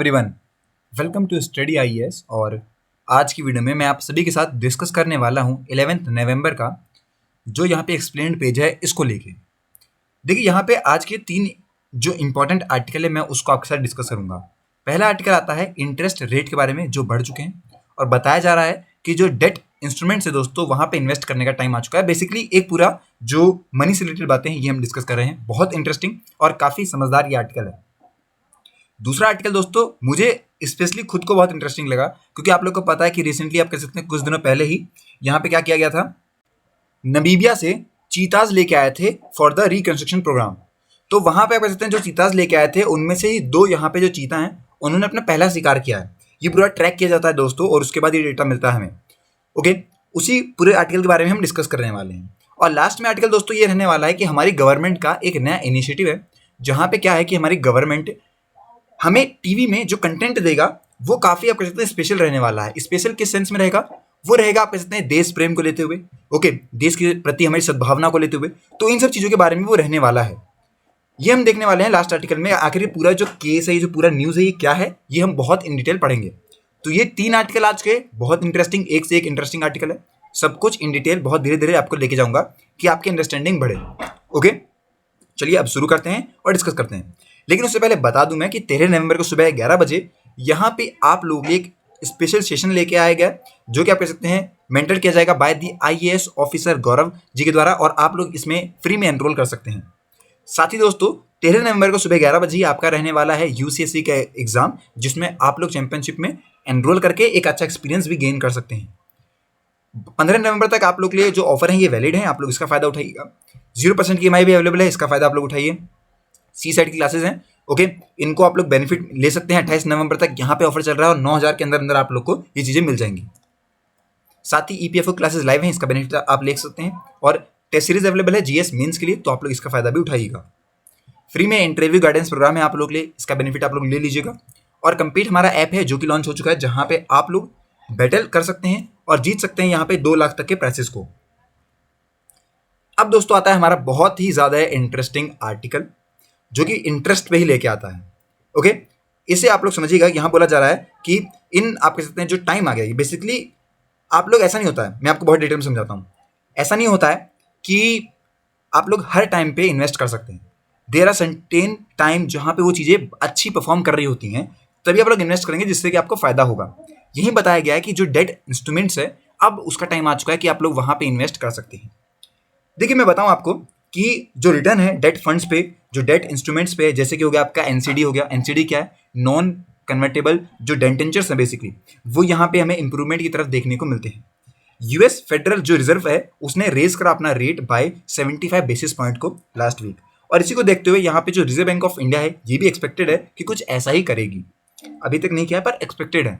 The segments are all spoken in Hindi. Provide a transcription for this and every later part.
Everyone, welcome to study IAS. और आज की वीडियो में मैं आप सभी के साथ डिस्कस करने वाला हूं 11 नवंबर का जो यहाँ पे एक्सप्लेन्ड पेज है इसको लेके। देखिए यहाँ पे आज के 3 जो इंपॉर्टेंट आर्टिकल है मैं उसको आपके साथ डिस्कस करूंगा। पहला आर्टिकल आता है इंटरेस्ट रेट के बारे में जो बढ़ चुके हैं और बताया जा रहा है कि जो डेट इंस्ट्रूमेंट्स है दोस्तों वहाँ पे इन्वेस्ट करने का टाइम आ चुका है। बेसिकली एक पूरा जो मनी से रिलेटेड बातें हैं ये हम डिस्कस कर रहे हैं। बहुत इंटरेस्टिंग और काफ़ी समझदार ये आर्टिकल है। दूसरा आर्टिकल दोस्तों मुझे स्पेशली खुद को बहुत इंटरेस्टिंग लगा क्योंकि आप लोग को पता है कि रिसेंटली आप कह सकते हैं कुछ दिनों पहले ही यहाँ पे क्या किया गया था, नमीबिया से चीताज लेके आए थे फॉर द रिकंस्ट्रक्शन प्रोग्राम। तो वहाँ पे आप कह सकते हैं जो चीताज लेके आए थे उनमें से ही 2 यहाँ पे जो चीता हैं उन्होंने अपना पहला शिकार किया है। ये पूरा ट्रैक किया जाता है दोस्तों और उसके बाद ये डेटा मिलता है हमें। ओके, उसी पूरे आर्टिकल के बारे में हम डिस्कस करने वाले हैं। और लास्ट में आर्टिकल दोस्तों ये रहने वाला है कि हमारी गवर्नमेंट का एक नया इनिशिएटिव है जहाँ पे क्या है कि हमारी गवर्नमेंट हमें टीवी में जो कंटेंट देगा वो काफ़ी आप कह सकते हैं स्पेशल रहने वाला है। स्पेशल किस सेंस में रहेगा? वो रहेगा आप कह सकते हैं देश प्रेम को लेते हुए, ओके, देश के प्रति हमारी सद्भावना को लेते हुए। तो इन सब चीज़ों के बारे में वो रहने वाला है। ये हम देखने वाले हैं लास्ट आर्टिकल में। आखिर ये पूरा जो केस है, ये जो पूरा न्यूज़ है, ये क्या है, ये हम बहुत इन डिटेल पढ़ेंगे। तो ये 3 आर्टिकल आज के बहुत इंटरेस्टिंग, एक से एक इंटरेस्टिंग आर्टिकल है। सब कुछ इन डिटेल बहुत धीरे धीरे आपको लेके जाऊंगा कि आपकी अंडरस्टैंडिंग बढ़े। ओके, चलिए अब शुरू करते हैं और डिस्कस करते हैं। लेकिन उससे पहले बता दूं मैं कि 13 नवंबर को सुबह 11 बजे यहाँ पे आप लोग एक स्पेशल सेशन लेके आया गया जो कि आप कह सकते हैं मेंटर किया जाएगा by the IAS officer Gaurav ji के द्वारा, और आप लोग इसमें फ्री में एनरोल कर सकते हैं। साथ ही दोस्तों 13 नवंबर को सुबह 11 बजे ही आपका रहने वाला है यूसीएससी का एग्जाम, जिसमें आप लोग चैंपियनशिप में एनरोल करके एक अच्छा एक्सपीरियंस भी गेन कर सकते हैं। 15 नवंबर तक आप लोग के लिए जो ऑफर है ये वैलिड है, आप लोग इसका फायदा उठाइएगा। 0% की EMI भी अवेलेबल है, इसका फायदा आप लोग उठाइए। सी सेट की क्लासेस हैं, ओके, इनको आप लोग बेनिफिट ले सकते हैं। 28 नवंबर तक यहाँ पे ऑफर चल रहा है और 9000 के अंदर अंदर आप लोग को ये चीज़ें मिल जाएंगी। साथ ही EPFO क्लासेस लाइव हैं, इसका बेनिफिट आप ले सकते हैं। और टेस्ट सीरीज अवेलेबल है जीएस मेंस के लिए, तो आप लोग इसका फायदा भी उठाइएगा। फ्री में इंटरव्यू गाइडेंस प्रोग्राम है आप लोग के लिए, इसका बेनिफिट आप लोग ले लीजिएगा। और कंप्लीट हमारा ऐप है जो कि लॉन्च हो चुका है, जहाँ पे आप लोग बैटल कर सकते हैं और जीत सकते हैं यहाँ पे 2 लाख तक के प्राइसेस को। अब दोस्तों आता है हमारा बहुत ही ज़्यादा इंटरेस्टिंग आर्टिकल जो कि इंटरेस्ट पे ही लेके आता है। ओके, इसे आप लोग समझिएगा। यहाँ बोला जा रहा है कि इन आप कह सकते हैं जो टाइम आ गया, बेसिकली आप लोग ऐसा नहीं होता है, मैं आपको बहुत डिटेल में समझाता हूँ। ऐसा नहीं होता है कि आप लोग हर टाइम पे इन्वेस्ट कर सकते हैं। देयर आर सर्टेन टाइम जहाँ पे वो चीज़ें अच्छी परफॉर्म कर रही होती हैं, तभी आप लोग इन्वेस्ट करेंगे जिससे कि आपको फायदा होगा। यही बताया गया है कि जो डेट इंस्ट्रूमेंट्स है अब उसका टाइम आ चुका है कि आप लोग वहाँ पे इन्वेस्ट कर सकते हैं। देखिए मैं बताऊँ आपको कि जो रिटर्न है डेट फंड्स पे, जो डेट इंस्ट्रूमेंट्स पे, जैसे कि हो गया आपका एनसीडी हो गया। एनसीडी क्या है? नॉन कन्वर्टेबल जो डेंटेंचर्स हैं बेसिकली, वो यहाँ पे हमें इंप्रूवमेंट की तरफ देखने को मिलते हैं। यूएस फेडरल जो रिजर्व है उसने रेज करा अपना रेट बाय 75 बेसिस पॉइंट को लास्ट वीक, और इसी को देखते हुए यहाँ पे जो रिजर्व बैंक ऑफ इंडिया है ये भी एक्सपेक्टेड है कि कुछ ऐसा ही करेगी। अभी तक नहीं किया है पर एक्सपेक्टेड है।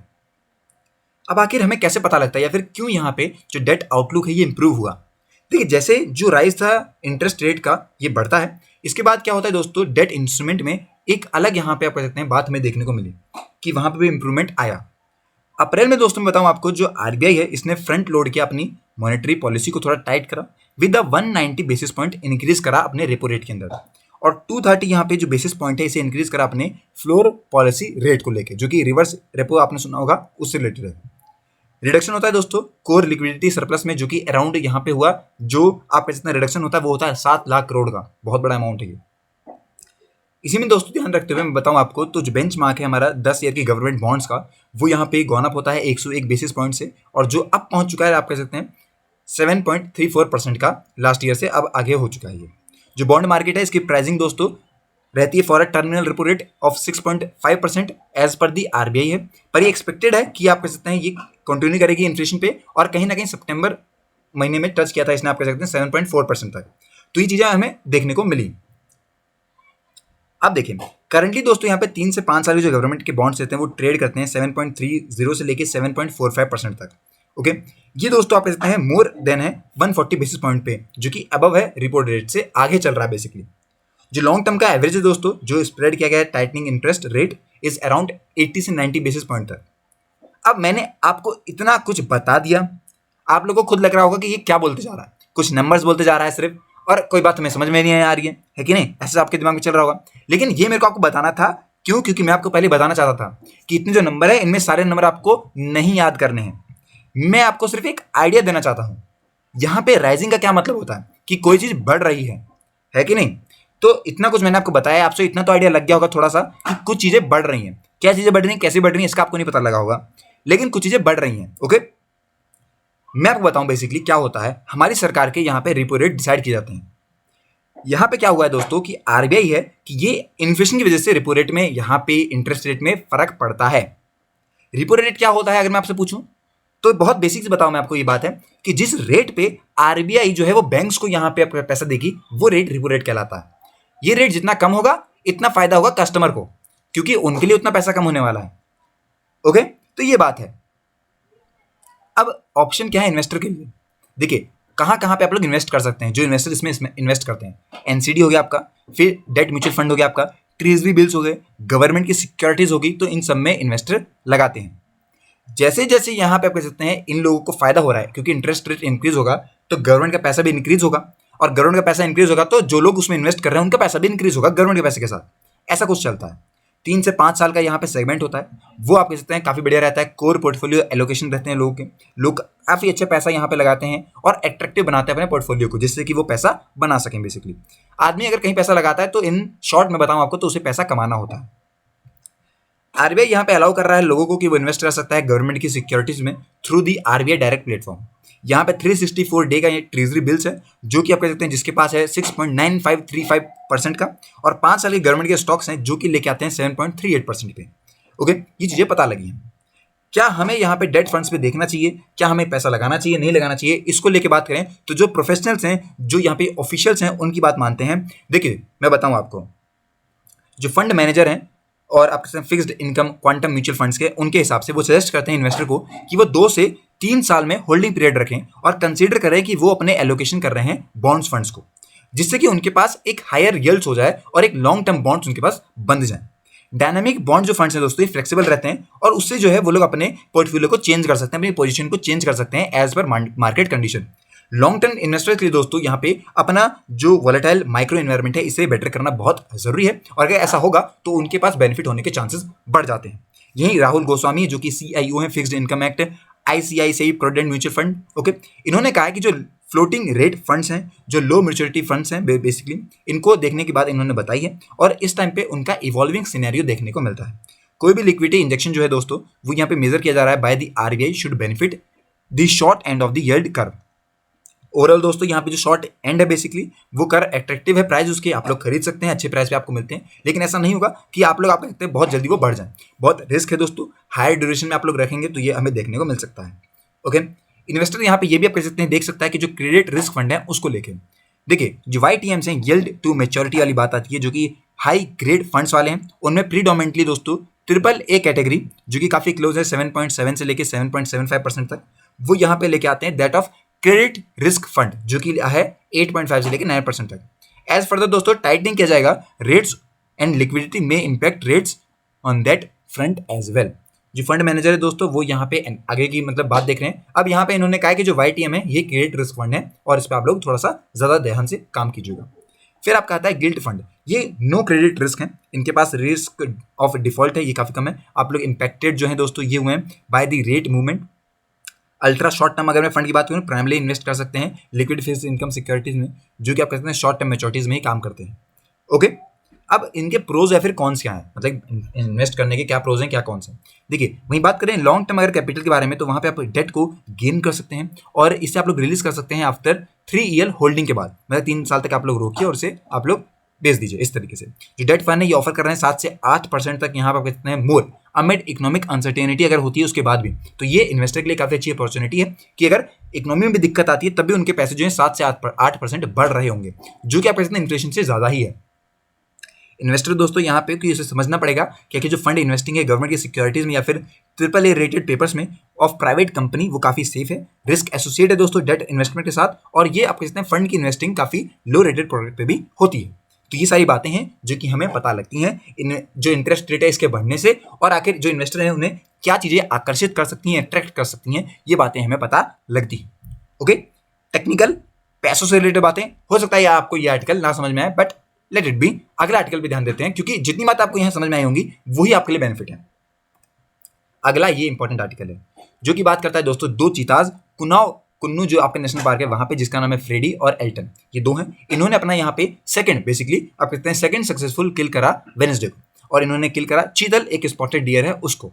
अब आखिर हमें कैसे पता लगता है या फिर क्यों यहाँ पे जो डेट आउटलुक है ये इंप्रूव हुआ? देखिए जैसे जो राइज था इंटरेस्ट रेट का ये बढ़ता है, इसके बाद क्या होता है दोस्तों, डेट इंस्ट्रूमेंट में एक अलग यहाँ पे आप कह सकते हैं बात हमें देखने को मिली कि वहाँ पे भी इंप्रूवमेंट आया। अप्रैल में दोस्तों मैं बताऊँ आपको, जो आरबीआई है इसने फ्रंट लोड किया अपनी मॉनेटरी पॉलिसी को, थोड़ा टाइट करा with the 190 basis point increase करा अपने रेपो रेट के अंदर, और 230 यहाँ पे जो बेसिस पॉइंट है इसे इंक्रीज करा अपने फ्लोर पॉलिसी रेट को लेके, जो कि रिवर्स रेपो आपने सुना होगा उससे रिलेटेड है। रिडक्शन होता है दोस्तों कोर लिक्विडिटी सरप्लस में, जो कि अराउंड यहाँ पे हुआ, जो आप कह सकते हैं रिडक्शन होता है वो होता है 7 लाख करोड़ का, बहुत बड़ा अमाउंट है ये। इसी में दोस्तों ध्यान रखते हुए मैं बताऊं आपको, तो जो बेंच मार्क है हमारा 10 ईयर की गवर्नमेंट बॉन्ड्स का, वो यहाँ पे गॉन अप होता है 101 बेसिस पॉइंट से, और जो अब पहुंच चुका है आप कह सकते हैं 7.34% का लास्ट ईयर से अब आगे हो चुका है ये। जो बॉन्ड मार्केट है इसकी प्राइसिंग दोस्तों रहती है for a terminal repo rate of 6.5% as per the RBI है, पर ये एक्सपेक्टेड है कि आप कह सकते हैं ये कंटिन्यू करेगी इन्फ्लेशन पे, और कहीं ना कहीं सितंबर महीने में टच किया था इसने आप कह सकते हैं 7.4% तक। तो ये चीज़ें हमें देखने को मिली। अब देखिए करंटली दोस्तों यहाँ पे 3 से 5 साल के जो गवर्नमेंट के बॉन्ड्स रहते हैं वो ट्रेड करते हैं 7.30 से लेके 7.45% तक। ओके, ये दोस्तों आप कह सकते हैं मोर देन है 140 बेसिस पॉइंट पे, जो कि अबव है रिपोर्ट रेट से आगे चल रहा है बेसिकली। जो लॉन्ग टर्म का एवरेज है दोस्तों जो स्प्रेड किया गया है tightening interest rate is around 80 से 90 बेसिस पॉइंट तक। अब मैंने आपको इतना कुछ बता दिया, आप लोगों को खुद लग रहा होगा कि ये क्या बोलते जा रहा है, कुछ नंबर्स बोलते जा रहा है सिर्फ, और कोई बात हमें समझ में नहीं आ रही है कि नहीं, ऐसा आपके दिमाग में चल रहा होगा। लेकिन ये मेरे को आपको बताना था क्यों? क्योंकि मैं आपको पहले बताना चाहता था कि इतने जो नंबर है इनमें सारे नंबर आपको नहीं याद करने हैं। मैं आपको सिर्फ एक आइडिया देना चाहता हूं। यहां पे राइजिंग का क्या मतलब होता है कि कोई चीज बढ़ रही है कि नहीं? तो इतना कुछ मैंने आपको बताया, आपसे इतना तो आइडिया लग गया होगा थोड़ा सा कि कुछ चीजें बढ़ रही हैं। क्या चीजें बढ़ रही हैं, कैसे बढ़ रही हैं, इसका आपको नहीं पता लगा होगा, लेकिन कुछ चीजें बढ़ रही हैं। ओके, मैं आपको बताऊं बेसिकली क्या होता है। हमारी सरकार के यहाँ पे रेपो रेट डिसाइड किए जाते हैं। यहाँ पे क्या हुआ है दोस्तों कि आरबीआई है कि ये इन्फ्लेशन की वजह से रेपो रेट में, यहाँ पे इंटरेस्ट रेट में फर्क पड़ता है। रेपो रेट क्या होता है अगर मैं आपसे पूछूं तो बहुत बेसिक से बताऊं मैं आपको। ये बात है कि जिस रेट पे आरबीआई जो है वो बैंक्स को यहाँ पे पैसा देगी, वो रेट रेपो रेट कहलाता है। ये रेट जितना कम होगा इतना फायदा होगा कस्टमर को, क्योंकि उनके लिए उतना पैसा कम होने वाला है। ओके, तो ये बात है। अब ऑप्शन क्या है इन्वेस्टर के लिए? देखिए कहाँ कहाँ पे आप लोग इन्वेस्ट कर सकते हैं। जो इन्वेस्टर इसमें इन्वेस्ट करते हैं, एनसीडी हो गया आपका, फिर डेट म्यूचुअल फंड हो गया आपका, ट्रेजरी बिल्स हो गए, गवर्नमेंट की सिक्योरिटीज होगी, तो इन सब में इन्वेस्टर लगाते हैं। जैसे जैसे यहाँ पे आप कह सकते हैं इन लोगों को फायदा हो रहा है, क्योंकि इंटरेस्ट रेट इंक्रीज होगा तो गवर्नमेंट का पैसा भी इंक्रीज होगा, और गवर्नमेंट का पैसा इंक्रीज होगा तो जो लोग उसमें इन्वेस्ट कर रहे हैं उनका पैसा भी इंक्रीज होगा गवर्नमेंट के पैसे के साथ। ऐसा कुछ चलता है। 3 से 5 साल का यहाँ पे सेगमेंट होता है, वो आप कह सकते हैं काफी बढ़िया रहता है। कोर पोर्टफोलियो एलोकेशन रहते हैं लोगों के, लोग काफी अच्छा पैसा यहाँ पे लगाते हैं और एट्रैक्टिव बनाते हैं अपने पोर्टफोलियो को, जिससे कि वो पैसा बना सकें। बेसिकली आदमी अगर कहीं पैसा लगाता है तो इन शॉर्ट में बताऊं आपको तो उसे पैसा कमाना होता है। आरबीआई यहाँ पे अलाउ कर रहा है लोगों को कि वो इन्वेस्ट कर सकता है गवर्नमेंट की सिक्योरिटीज में through the RBI direct platform. यहाँ पे 364 डे का ये ट्रेजरी बिल्स है, जो कि आप कह सकते हैं जिसके पास है 6.9535% का, और 5 साल के गवर्नमेंट के स्टॉक्स हैं जो कि लेके आते हैं 7.38% पे। ओके, ये चीजें पता लगी हैं। क्या हमें यहाँ पे डेट फंड्स पे देखना चाहिए, क्या हमें पैसा लगाना चाहिए, नहीं लगाना चाहिए, इसको लेके बात करें तो जो प्रोफेशनल्स हैं, जो यहाँ पे ऑफिशियल्स हैं, उनकी बात मानते हैं। देखिए मैं बताऊं आपको, जो फंड मैनेजर हैं और आपके fixed income quantum mutual funds के, उनके हिसाब से वो सजेस्ट करते हैं इन्वेस्टर को कि वो 2 से 3 साल में होल्डिंग पीरियड रखें और कंसीडर करें कि वो अपने एलोकेशन कर रहे हैं बॉन्ड्स फंड्स को, जिससे कि उनके पास एक हायर यील्ड्स हो जाए और एक लॉन्ग टर्म बॉन्ड्स उनके पास बंध जाए। डायनामिक बॉन्ड जो फंड्स हैं दोस्तों, ये फ्लेक्सिबल रहते हैं और उससे जो है वो लोग अपने पोर्टफोलियो को चेंज कर सकते हैं, अपनी पोजीशन को चेंज कर सकते हैं as per market condition. Long term investors के लिए दोस्तों यहाँ पे अपना जो वोलेटाइल माइक्रो एनवायरनमेंट है इसे बेटर करना बहुत जरूरी है, और अगर ऐसा होगा तो उनके पास बेनिफिट होने के चांसेस बढ़ जाते हैं। यही राहुल गोस्वामी जो कि सीआईओ है fixed income act ICICI provident mutual fund, okay, इन्होंने कहा है कि जो फ्लोटिंग रेट फंड्स हैं, जो लो मैच्योरिटी फंड्स हैं, बेसिकली इनको देखने की बात इन्होंने बताई है, और इस टाइम पे उनका इवॉल्विंग सिनेरियो देखने को मिलता है। कोई भी लिक्विडिटी इंजेक्शन जो है दोस्तों वो यहाँ पे मेजर किया जा रहा है by the RBI should benefit the short end of the yield curve. Overall दोस्तों यहाँ पे जो शॉर्ट एंड है बेसिकली वो कर एट्रैक्टिव है, प्राइस उसके आप लोग खरीद सकते हैं, अच्छे प्राइस पे आपको मिलते हैं, लेकिन ऐसा नहीं होगा कि आप लोग कह सकते हैं बहुत जल्दी वो बढ़ जाए। बहुत रिस्क है दोस्तों, हायर ड्यूरेशन में आप लोग रखेंगे तो ये हमें देखने को मिल सकता है। ओके, इन्वेस्टर यहाँ पे ये भी आप कह सकते हैं देख सकता है कि जो क्रेडिट रिस्क फंड है उसको लेके, देखिए जो YTMs हैं, यील्ड टू मैच्योरिटी वाली बात आती है, जो कि हाई ग्रेड फंड्स वाले हैं, उनमें प्रीडोमिनेंटली दोस्तों AAA कैटेगरी जो कि काफी क्लोज है 7.7 से लेके 7.75% तक, वो यहाँ पे लेके आते हैं that of credit risk fund जो कि है 8.5 से लेकर 9% तक। एज फर्दर दोस्तों टाइटनिंग किया जाएगा, रेट्स एंड लिक्विडिटी में impact rates on that front as well. जो फंड मैनेजर है दोस्तों वो यहाँ पे आगे की मतलब बात देख रहे हैं। अब यहाँ पे इन्होंने कहा कि जो YTM है ये क्रेडिट रिस्क फंड है और इस पर आप लोग थोड़ा सा ज्यादा ध्यान से काम कीजिएगा। फिर आप कहता है गिल्ट फंड, ये नो क्रेडिट रिस्क है, इनके पास रिस्क ऑफ डिफॉल्ट है, ये काफी कम है। आप लोग इंपैक्टेड जो है दोस्तों ये हुए हैं by the rate movement. Ultra short term अगर मैं फंड की बात करूँ प्राइमली इन्वेस्ट कर सकते हैं लिक्विड फिक्स्ड इनकम सिक्योरिटीज में, जो कि आप कहते हैं शॉर्ट टर्म मैच्योरिटीज में ही काम करते हैं। ओके, अब इनके प्रोज या फिर कॉन्स क्या है, मतलब इन्वेस्ट करने के क्या प्रोज हैं क्या कॉन्स हैं। देखिए वहीं बात करें लॉन्ग टर्म अगर कैपिटल के बारे में, तो वहां पे आप डेट को गेन कर सकते हैं और इससे आप लोग रिलीज कर सकते हैं आफ्टर 3 ईयर होल्डिंग के बाद, मतलब 3 साल तक आप लोग रोकिए और इसे आप लोग बेच दीजिए। इस तरीके से जो डेट फंड है ये ऑफर कर रहे हैं 7 से 8% तक, यहाँ पर आप कहते हैं मोर अमिड इकोनॉमिक अनसर्टेनिटी अगर होती है उसके बाद भी, तो ये इन्वेस्टर के लिए काफी अच्छी अपॉर्चुनिटी है कि अगर इकोनॉमी में भी दिक्कत आती है तब भी उनके पैसे जो है 7 से 8% बढ़ रहे होंगे, जो कि आप कहते हैं इन्फ्लेशन से ज्यादा ही है। इन्वेस्टर दोस्तों यहाँ पे कि इसे समझना पड़ेगा कि जो फंड इन्वेस्टिंग है गवर्नमेंट की सिक्योरिटीज में या फिर AAA रेटेड पेपर्स में ऑफ प्राइवेट कंपनी, वो काफी सेफ है। रिस्क एसोसिएट है दोस्तों डेट इन्वेस्टमेंट के साथ, और ये आप कहते हैं फंड की इन्वेस्टिंग काफी लो रेटेड प्रोडक्ट पे भी होती है। तो ये सारी बातें हैं जो कि हमें पता लगती हैं इन जो इंटरेस्ट रेट है इसके बढ़ने से, और आखिर जो इन्वेस्टर हैं उन्हें क्या चीजें आकर्षित कर सकती हैं, अट्रैक्ट कर सकती हैं, ये बातें हमें पता लगती हैं। ओके, टेक्निकल पैसों से रिलेटेड बातें, हो सकता है आपको ये आर्टिकल ना समझ में आए, बट लेट इट बी। अगला आर्टिकल पे ध्यान देते हैं, क्योंकि जितनी बात आपको यहाँ समझ में आई होंगी वही आपके लिए बेनिफिट है। अगला ये इंपॉर्टेंट आर्टिकल है जो कि बात करता है दोस्तों दो चीताज कुन्नू जो आपका नेशनल पार्क है वहां पे, जिसका नाम है फ्रेडी और एल्टन, ये दो हैं। इन्होंने अपना यहाँ पे सेकंड, बेसिकली आप कहते हैं सेकंड सक्सेसफुल किल करा वेडनेसडे को, और इन्होंने किल करा चीतल, एक स्पॉटेड डियर है उसको।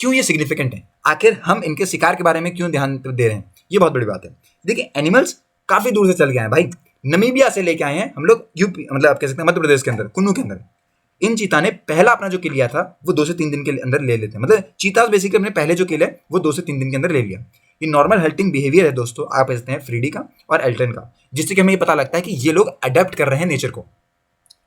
क्यों ये सिग्निफिकेंट है, आखिर हम इनके शिकार के बारे में क्यों ध्यान दे रहे हैं, ये बहुत बड़ी बात है। देखिए एनिमल्स काफी दूर से चल के आए भाई, नमीबिया से लेके आए हैं हम लोग यूपी, मतलब आप कह सकते हैं मध्य प्रदेश के अंदर कुन्नू के अंदर। इन चीता ने पहला अपना जो किल लिया था वो 2 से 3 दिन के अंदर ले लेते हैं, मतलब चीताज बेसिकली अपने पहले जो किल है वो 2 से 3 दिन के अंदर ले लिया। ये नॉर्मल हल्टिंग बिहेवियर है दोस्तों, आप कहते हैं फ्रीडी का और एल्टन का, जिससे कि हमें ये पता लगता है कि ये लोग अडेप्ट कर रहे हैं नेचर को,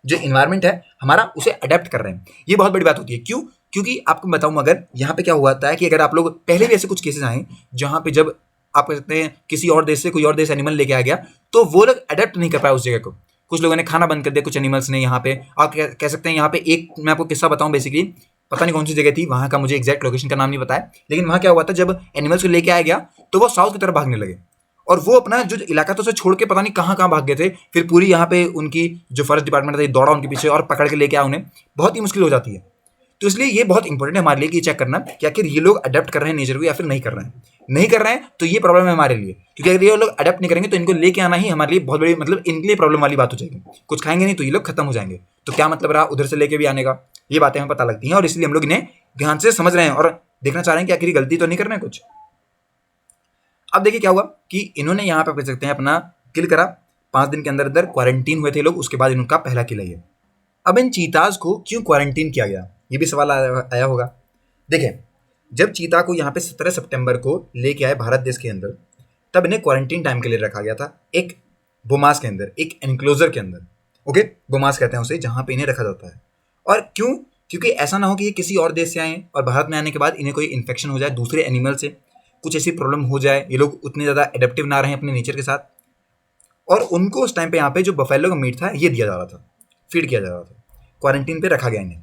जो इन्वायरमेंट है हमारा उसे अडेप्ट कर रहे हैं। ये बहुत बड़ी बात होती है। क्यों? क्योंकि आपको बताऊं, अगर यहाँ पे क्या हुआ था कि अगर आप लोग पहले भी ऐसे कुछ केसेस आए जहाँ पे जब आप कह सकते हैं किसी और देश से कोई और देश एनिमल लेके आ गया तो वो लोग अडेप्ट नहीं कर पाए उस जगह को, कुछ लोगों ने खाना बंद कर दिया कुछ एनिमल्स ने यहाँ पे। आप कह सकते हैं यहाँ पे एक मैं आपको किस्सा बताऊं, बेसिकली पता नहीं कौन सी जगह थी, वहाँ का मुझे एग्जैक्ट लोकेशन का नाम नहीं पता है, लेकिन वहाँ क्या हुआ था जब एनिमल्स को लेके आया गया तो वो साउथ की तरफ भागने लगे, और वो अपना जो इलाका था उसे छोड़ के पता नहीं कहाँ कहाँ भाग गए थे। फिर पूरी यहाँ पे उनकी जो फॉरेस्ट डिपार्टमेंट था दौड़ा उनके पीछे और पकड़ के लेके आया उन्हें, बहुत ही मुश्किल हो जाती है। तो इसलिए ये बहुत इंपॉर्टेंट है हमारे लिए कि चेक करना कि आखिर ये लोग अडेप्ट कर रहे हैं नेचर को या फिर नहीं कर रहे हैं। नहीं कर रहे हैं तो ये प्रॉब्लम है हमारे लिए, क्योंकि अगर ये लोग अडेप्ट नहीं करेंगे तो इनको लेके आना ही हमारे लिए बहुत बड़ी, मतलब इनके लिए प्रॉब्लम वाली बात हो जाएगी। कुछ खाएंगे नहीं तो ये लोग खत्म हो जाएंगे, तो क्या मतलब रहा उधर से लेके भी आने का। ये बातें हमें पता लगती हैं और इसलिए हम लोग इन्हें ध्यान से समझ रहे हैं और देखना चाह रहे हैं कि आखिर गलती तो नहीं कर रहे हैं कुछ। अब देखिए क्या हुआ कि इन्होंने यहाँ पे कह सकते हैं अपना किल करा, 5 दिन के अंदर अंदर क्वारंटीन हुए थे लोग, उसके बाद इनका पहला किल है। अब इन चीताज को क्यों क्वारंटीन किया गया, ये भी सवाल आया होगा। देखिए जब चीता को यहाँ पे 17 सितंबर को लेके आए भारत देश के अंदर, तब इन्हें क्वारंटीन टाइम के लिए रखा गया था एक बोमास के अंदर, एक एनक्लोजर के अंदर। ओके, बोमास कहते हैं उसे, जहाँ पे इन्हें रखा जाता है। और क्यों? क्योंकि ऐसा ना हो कि ये किसी और देश से आए और भारत में आने के बाद इन्हें कोई इन्फेक्शन हो जाए दूसरे एनिमल से, कुछ ऐसी प्रॉब्लम हो जाए, ये लोग उतने ज़्यादा एडेप्टिव ना रहें अपने नेचर के साथ। और उनको उस टाइम पे यहाँ पे जो बफेलो का मीट था ये दिया जा रहा था, फीड किया जा रहा था, क्वारंटीन पे रखा गया इन्हें।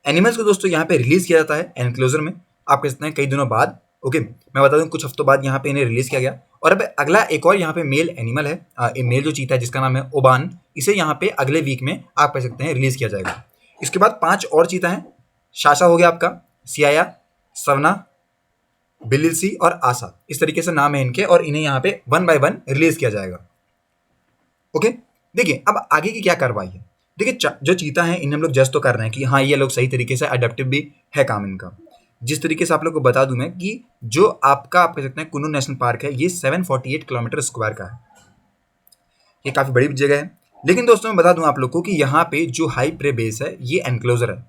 एनिमल्स को दोस्तों यहाँ पे रिलीज किया जाता है एनक्लोजर में, आप कह सकते हैं कई दिनों बाद। ओके, मैं बता दूं कुछ हफ्तों बाद यहाँ पे इन्हें रिलीज किया गया। और अब अगला एक और यहाँ पे मेल एनिमल है, मेल जो चीता है जिसका नाम है ओबान, इसे यहाँ पे अगले वीक में आप कह सकते हैं रिलीज किया जाएगा। इसके बाद 5 और चीता हैं, शाशा हो गया आपका, सियाया, सवना, बिलिलसी और आशा, इस तरीके से नाम है इनके, और इन्हें यहाँ पे 1 बाय 1 रिलीज किया जाएगा। ओके, देखिए अब आगे की क्या कार्रवाई है। देखिए जो चीता हैं इन्हें हम लोग जज तो कर रहे हैं कि हाँ ये लोग सही तरीके से अडेप्टिव भी है काम इनका। जिस तरीके से आप लोग को बता दूं मैं कि जो आपका आप कह सकते हैं कुन्नू नेशनल पार्क है ये 748 किलोमीटर स्क्वायर का है, ये काफ़ी बड़ी जगह है। लेकिन दोस्तों मैं बता दूं आप लोग को कि यहाँ पे जो हाई प्रे बेस है ये एनक्लोजर है,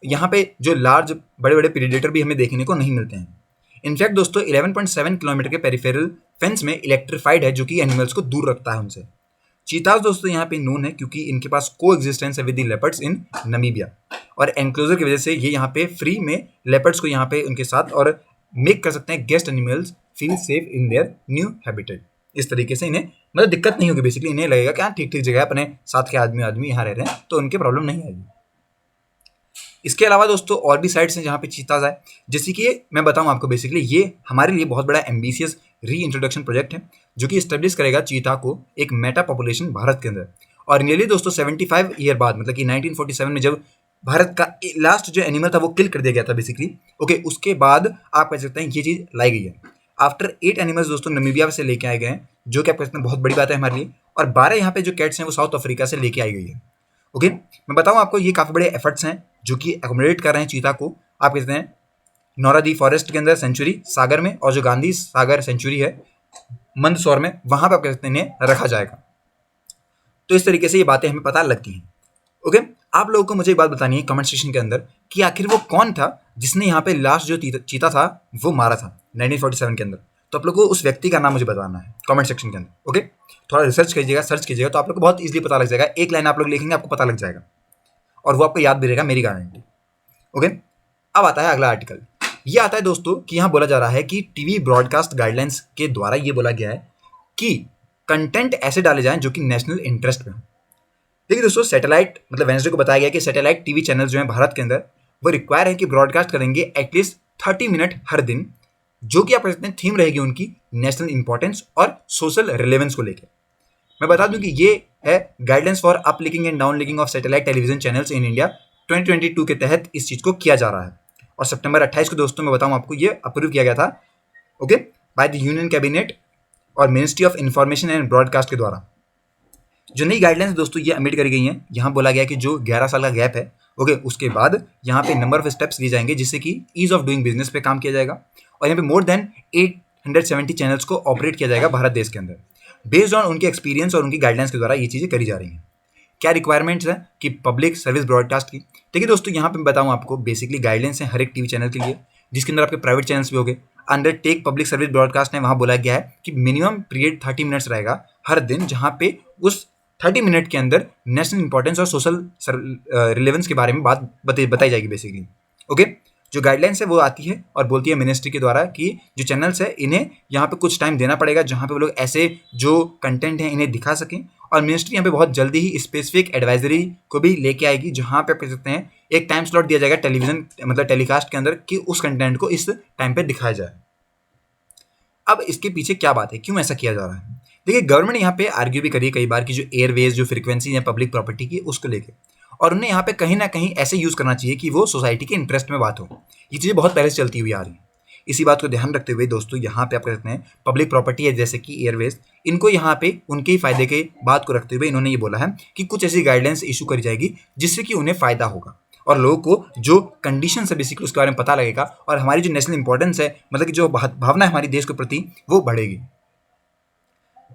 यहाँ पे जो लार्ज बड़े बड़े प्रीडेटर भी हमें देखने को नहीं मिलते हैं। इनफैक्ट दोस्तों 11.7 किलोमीटर के पेरिफेरल फेंस में इलेक्ट्रीफाइड है, जो कि एनिमल्स को दूर रखता है उनसे। चीताज दोस्तों यहाँ पे नोन है क्योंकि इनके पास को एग्जिस्टेंस है with the leopards in Namibia, और एनक्लोजर की वजह से ये यहाँ पे फ्री में लेपर्ड्स को यहाँ पे उनके साथ और मेक कर सकते हैं guest animals feel safe in their new habitat. इस तरीके से इन्हें मतलब दिक्कत नहीं होगी, बेसिकली इन्हें लगेगा कि हाँ ठीक ठीक जगह अपने साथ के आदमी यहाँ रह रहे हैं तो उनके प्रॉब्लम नहीं आएगी। इसके अलावा दोस्तों और भी साइट्स हैं जहाँ पे चीताज आए, जैसे कि मैं बताऊँ आपको, बेसिकली ये हमारे लिए बहुत बड़ा एम्बिशियस री इंट्रोडक्शन प्रोजेक्ट है जो कि इस्टेब्लिश करेगा चीता को एक मेटा पॉपुलेशन भारत के अंदर। और नियरली दोस्तों 75 ईयर बाद, मतलब कि 1947 में जब भारत का लास्ट जो एनिमल था वो किल कर दिया गया था बेसिकली, ओके, उसके बाद आप कह सकते हैं ये चीज़ लाई गई है। आफ्टर 8 एनिमल्स दोस्तों नमीबिया से लेके आए गए हैं, जो कि आप कह सकते हैं बहुत बड़ी बात है हमारे लिए, और 12 यहाँ पे जो कैट्स हैं वो साउथ अफ्रीका से लेके आई गई है। ओके, मैं बताऊँ आपको ये काफ़ी बड़े एफर्ट्स हैं जो कि एकोमोडेट कर रहे हैं चीता को, आप कहते हैं नौरादी फॉरेस्ट के अंदर सेंचुरी सागर में, और जो गांधी सागर सेंचुरी है मंदसौर में, वहां पर आप कह सकते हैं इन्हें रखा जाएगा। तो इस तरीके से ये बातें हमें पता लगती हैं। ओके, आप लोगों को मुझे एक बात बतानी है कमेंट सेक्शन के अंदर कि आखिर वो कौन था जिसने यहाँ पे लास्ट जो चीता था वो मारा था 1947 के अंदर। तो आप लोग को उस व्यक्ति का नाम मुझे बताना है कमेंट सेक्शन के अंदर। ओके, थोड़ा रिसर्च कीजिएगा, सर्च कीजिएगा, तो आप लोग को बहुत ईजिली पता लग जाएगा। एक लाइन आप लोग लिखेंगे आपको पता लग जाएगा, और वो आपको याद भी रहेगा, मेरी गारंटी। ओके, अब आता है अगला आर्टिकल। ये आता है दोस्तों कि यहाँ बोला जा रहा है कि टीवी ब्रॉडकास्ट गाइडलाइंस के द्वारा ये बोला गया है कि कंटेंट ऐसे डाले जाएं जो कि नेशनल इंटरेस्ट में हो। देखिए दोस्तों, सैटेलाइट मतलब वेडनेसडे को बताया गया कि सैटेलाइट टीवी चैनल जो हैं भारत के अंदर वो रिक्वायर है कि ब्रॉडकास्ट करेंगे एटलीस्ट 30 मिनट हर दिन, जो कि आप कह सकते हैं थीम रहेगी उनकी नेशनल इंपॉर्टेंस और सोशल रिलेवेंस को लेकर। मैं बता दूं कि ये है guidance for uplinking and downlinking of satellite television channels in India 2022 के तहत इस चीज़ को किया जा रहा है। और सितंबर 28 को दोस्तों मैं बताऊं आपको, ये अप्रूव किया गया था okay by the union cabinet और ministry of information and broadcast के द्वारा। जो नई गाइडलाइंस दोस्तों ये अमिट करी गई हैं, यहाँ बोला गया कि जो 11 साल का गैप है ओके उसके बाद यहाँ पे नंबर ऑफ स्टेप्स लिए जाएंगे जिससे कि ईज ऑफ डूइंग बिजनेस पे काम किया जाएगा। और यहाँ पे मोर देन 870 चैनल्स को ऑपरेट किया जाएगा भारत देश के अंदर, बेस्ड ऑन उनके एक्सपीरियंस और उनकी गाइडलाइंस के द्वारा ये चीज़ें करी जा रही हैं। क्या रिक्वायरमेंट्स है कि पब्लिक सर्विस ब्रॉडकास्ट की। देखिए दोस्तों यहाँ पे मैं बताऊँ आपको, बेसिकली गाइडलाइंस है हर एक टीवी चैनल के लिए, जिसके अंदर आपके प्राइवेट चैनल्स भी हो गए। Under take public service broadcast है, वहाँ बोला गया है कि मिनिमम पीरियड 30 मिनट्स रहेगा हर दिन, जहाँ पे उस 30 मिनट के अंदर नेशनल इंपॉर्टेंस और सोशल रिलेवेंस के बारे में बात बताई जाएगी बेसिकली। ओके जो गाइडलाइंस है वो आती है और बोलती है मिनिस्ट्री के द्वारा कि जो चैनल्स है इन्हें यहाँ पे कुछ टाइम देना पड़ेगा जहाँ पे वो लोग ऐसे जो कंटेंट है इन्हें दिखा सकें। और मिनिस्ट्री यहाँ पे बहुत जल्दी ही स्पेसिफिक एडवाइजरी को भी लेके आएगी, जहाँ पे आप कह सकते हैं एक टाइम स्लॉट दिया जाएगा टेलीविजन मतलब टेलीकास्ट के अंदर कि उस कंटेंट को इस टाइम पे दिखाया जाए। अब इसके पीछे क्या बात है, क्यों ऐसा किया जा रहा है? देखिए गवर्नमेंट यहाँ पे आर्ग्यू भी करी कई बार कि जो एयरवेज जो फ्रीक्वेंसी है पब्लिक प्रॉपर्टी की उसको लेके, और उन्हें यहाँ पे कहीं ना कहीं ऐसे यूज़ करना चाहिए कि वो सोसाइटी के इंटरेस्ट में बात हो। ये चीज़ें बहुत पहले से चलती हुई आ रही हैं। इसी बात को ध्यान रखते हुए दोस्तों यहाँ पे आप कहते हैं पब्लिक प्रॉपर्टी है जैसे कि एयरवेज, इनको यहाँ पे उनके ही फायदे के बात को रखते हुए इन्होंने ये बोला है कि कुछ ऐसी गाइडलाइंस इशू करी जाएगी जिससे कि उन्हें फ़ायदा होगा और लोगों को जो कंडीशन है बेसिकली उसके बारे में पता लगेगा और हमारी जो नेशनल इंपॉर्टेंस है मतलब कि जो भावना है हमारी देश के प्रति वो बढ़ेगी।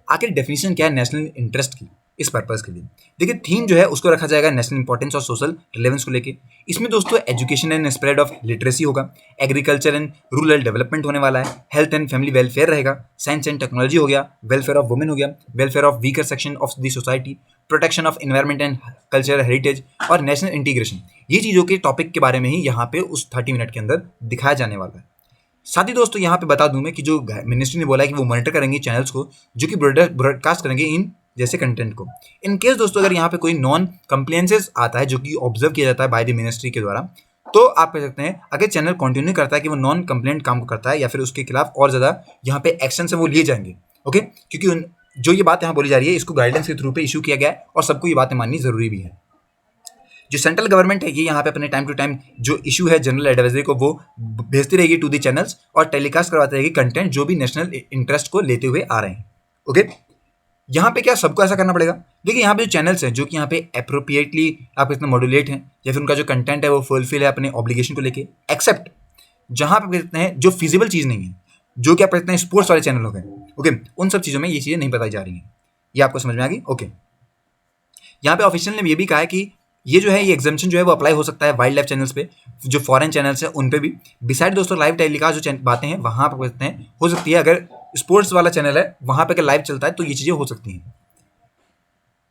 आखिर डेफिनेशन क्या है नेशनल इंटरेस्ट की इस पर्पज़ के लिए? देखिए थीम जो है उसको रखा जाएगा नेशनल इंपॉर्टेंस और सोशल रिलेवेंस को लेके। इसमें दोस्तों education and spread of literacy होगा, एग्रीकल्चर एंड रूरल डेवलपमेंट होने वाला है, हेल्थ एंड फैमिली वेलफेयर रहेगा, साइंस एंड टेक्नोलॉजी हो गया, वेलफेयर ऑफ वुमेन हो गया, welfare of weaker section of the society, protection of environment and cultural heritage और नेशनल इंटीग्रेशन। ये चीज़ों के टॉपिक के बारे में ही यहाँ पे उस 30 मिनट के अंदर दिखाया जाने वाला है। साथ ही दोस्तों यहाँ पे बता दूं मैं कि जो मिनिस्ट्री ने बोला है कि वो मॉनिटर करेंगे चैनल्स को जो कि ब्रॉडकास्ट करेंगे इन जैसे कंटेंट को। इन केस दोस्तों अगर यहाँ पे कोई नॉन कंप्लेंसेस आता है जो कि ऑब्जर्व किया जाता है बाय द मिनिस्ट्री के द्वारा, तो आप कह सकते हैं अगर चैनल कंटिन्यू करता है कि वो नॉन कंप्लेंट काम करता है या फिर उसके खिलाफ और ज़्यादा यहाँ पे एक्शन से वो लिए जाएंगे। ओके क्योंकि जो ये बात यहाँ बोली जा रही है इसको गाइडेंस के थ्रू पे इशू किया गया है और सबको ये बातें माननी जरूरी भी है। जो सेंट्रल गवर्नमेंट है ये यहाँ पे अपने टाइम टू टाइम जो इशू है जनरल एडवाइजरी को वो भेजती रहेगी टू दी चैनल्स और टेलीकास्ट करवाती रहेगी कंटेंट जो भी नेशनल इंटरेस्ट को लेते हुए आ रहे हैं। ओके यहाँ पे क्या सबको ऐसा करना पड़ेगा? देखिए यहाँ पे जो चैनल्स हैं जो कि यहाँ पे अप्रोप्रिएटली आप इतना मॉड्यूलेट हैं या फिर उनका जो कंटेंट है वो फुलफिल है अपने ऑब्लिगेशन को लेके, एक्सेप्ट जहाँ पे कहते हैं जो फिजिबल चीज़ नहीं है जो कि आप कहते हैं स्पोर्ट्स वाले चैनल हो गए। ओके उन सब चीज़ों में ये चीज़ें नहीं बताई जा रही हैं। ये आपको समझ में आ गई? ओके यहाँ पे ऑफिशियल ने ये भी कहा है कि ये जो है ये एग्जाम्पशन जो है वो अप्लाई हो सकता है वाइल्ड लाइफ चैनल्स पे, जो फॉरेन चैनल्स हैं उन पे भी। बिसाइड दोस्तों लाइव टेलीकास्ट जो बातें हैं वहाँ पर कहते हैं हो सकती है अगर स्पोर्ट्स वाला चैनल है वहाँ पे अगर लाइव चलता है तो ये चीज़ें हो सकती हैं।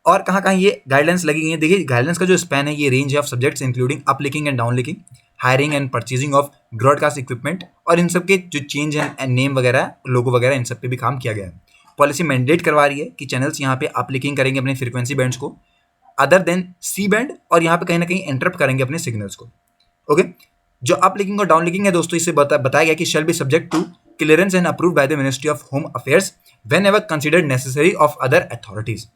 और कहाँ कहाँ ये गाइडलाइंस लगी गई हैं? देखिए गाइडलाइंस का जो स्पैन है ये रेंज है of subjects including uplinking and downlinking, hiring and purchasing of broadcast equipment और इन सब के जो चेंज है नेम वगैरह लोगो वगैरह इन सब पे भी काम किया गया है। पॉलिसी मैंडेट करवा रही है कि चैनल्स यहाँ पे अपलिंकिंग करेंगे अपने फ्रीक्वेंसी बैंड्स को अदर देन सी बैंड और यहाँ पे कहीं ना कहीं इंटरप्ट करेंगे अपने सिग्नल्स को। ओके जो अपलिंकिंग और डाउनलिंकिंग है दोस्तों इससे बताया गया कि shall be subject to clearance and approve by the ministry of home affairs whenever considered necessary of other authorities.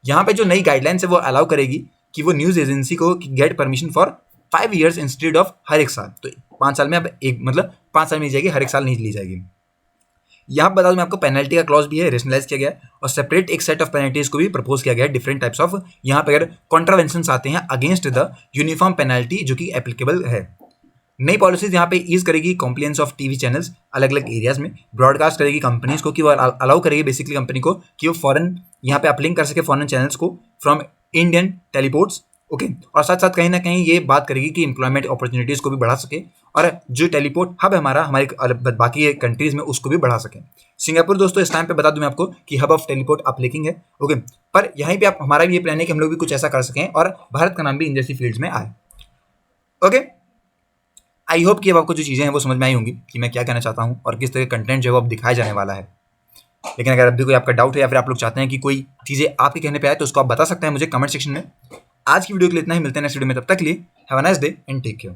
यहाँ पे जो नई गाइडलाइंस है वो अलाउ करेगी कि वो न्यूज़ एजेंसी को get permission for 5 years instead of her एक साल। तो 5 साल में अब एक मतलब 5 साल मिल जाएगी, हर एक साल नहीं ली जाएगी। यहाँ बता दूं मैं आपको पेनल्टी का क्लॉज भी है रेशनलाइज किया गया और सेपरेट एक सेट ऑफ पेनल्टीज को भी प्रपोज किया गया है डिफरेंट टाइप्स ऑफ। यहाँ पे अगर कॉन्ट्रावेंशंस आते हैं अगेंस्ट द यूनिफॉर्म पेनल्टी जो कि एप्लीकेबल है। नई पॉलिसीज यहाँ पे ईज करेगी कॉम्प्लियंस ऑफ टीवी चैनल्स अलग अलग एरियाज में, ब्रॉडकास्ट करेगी कंपनीज को कि वो अलाउ करेगी बेसिकली कंपनी को कि वो फॉरेन यहाँ पे अपलिंक कर सके फॉरेन चैनल्स को फ्रॉम इंडियन टेलीपोर्ट्स। ओके और साथ साथ कहीं ना कहीं ये बात करेगी कि एम्प्लॉयमेंट अपॉर्चुनिटीज़ को भी बढ़ा सके और जो टेलीपोर्ट हब है हमारा हमारे बाकी कंट्रीज़ में उसको भी बढ़ा सके। सिंगापुर दोस्तों इस टाइम पे बता दूं मैं आपको कि हब ऑफ टेलीपोर्ट अपलिंकिंग है। ओके पर यहीं पे आप हमारा भी ये प्लान है कि हम लोग भी कुछ ऐसा कर सकें और भारत का नाम भी इन जैसी फील्ड्स में आए। ओके आई होप कि अब आपको जो चीज़ें हैं वो समझ में आई होंगी कि मैं क्या कहना चाहता हूँ और किस तरह का कंटेंट जो है वो अब दिखाया जाने वाला है। लेकिन अगर अभी कोई आपका डाउट है या फिर आप लोग चाहते हैं कि कोई चीज़ें आपके कहने पे आए तो उसको आप बता सकते हैं मुझे कमेंट सेक्शन में। आज की वीडियो के लिए इतना ही, मिलते हैं नेक्स्ट वीडियो में, तब तक के लिए have a nice day and take care.